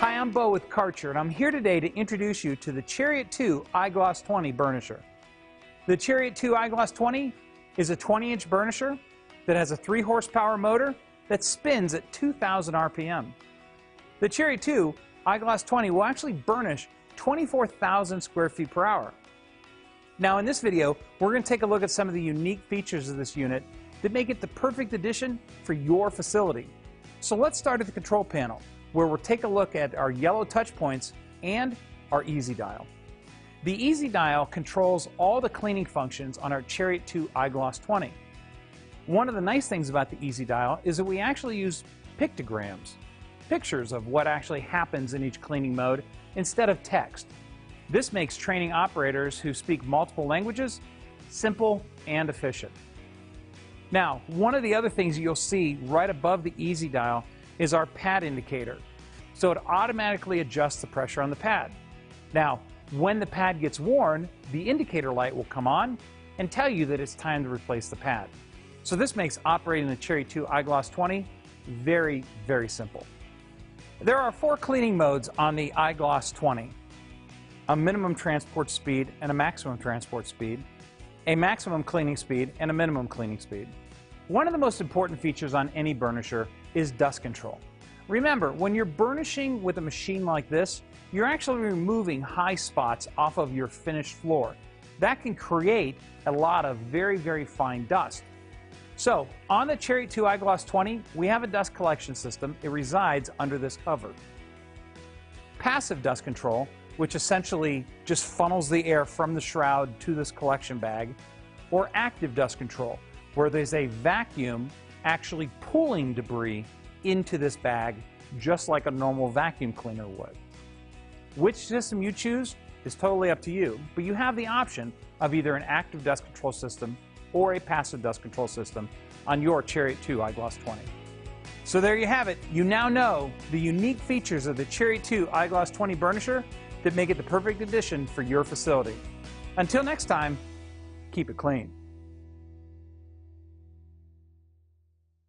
Hi, I'm Bo with Karcher, and I'm here today to introduce you to the Chariot 2 Igloss 20 burnisher. The Chariot 2 Igloss 20 is a 20-inch burnisher that has a 3-horsepower motor that spins at 2,000 RPM. The Chariot 2 Igloss 20 will actually burnish 24,000 square feet per hour. Now in this video, we're going to take a look at some of the unique features of this unit that make it the perfect addition for your facility. So let's start at the control panel, where we'll take a look at our yellow touch points and our Easy Dial. The Easy Dial controls all the cleaning functions on our Chariot 2 Igloss 20. One of the nice things about the Easy Dial is that we actually use pictograms, pictures of what actually happens in each cleaning mode, instead of text. This makes training operators who speak multiple languages simple and efficient. Now, one of the other things you'll see right above the Easy Dial is our pad indicator. So it automatically adjusts the pressure on the pad. Now, when the pad gets worn, the indicator light will come on and tell you that it's time to replace the pad. So this makes operating the Chariot 2 Igloss 20 very, very simple. There are 4 cleaning modes on the Igloss 20. A minimum transport speed and a maximum transport speed, a maximum cleaning speed and a minimum cleaning speed. One of the most important features on any burnisher is dust control. Remember, when you're burnishing with a machine like this, you're actually removing high spots off of your finished floor. That can create a lot of very, very fine dust. So, on the Chariot 2 Igloss 20, we have a dust collection system. It resides under this cover. Passive dust control, which essentially just funnels the air from the shroud to this collection bag, or active dust control, where there's a vacuum actually pulling debris into this bag just like a normal vacuum cleaner would. Which system you choose is totally up to you, but you have the option of either an active dust control system or a passive dust control system on your Chariot 2 Igloss 20. So there you have it. You now know the unique features of the Chariot 2 Igloss 20 burnisher that make it the perfect addition for your facility. Until next time, keep it clean.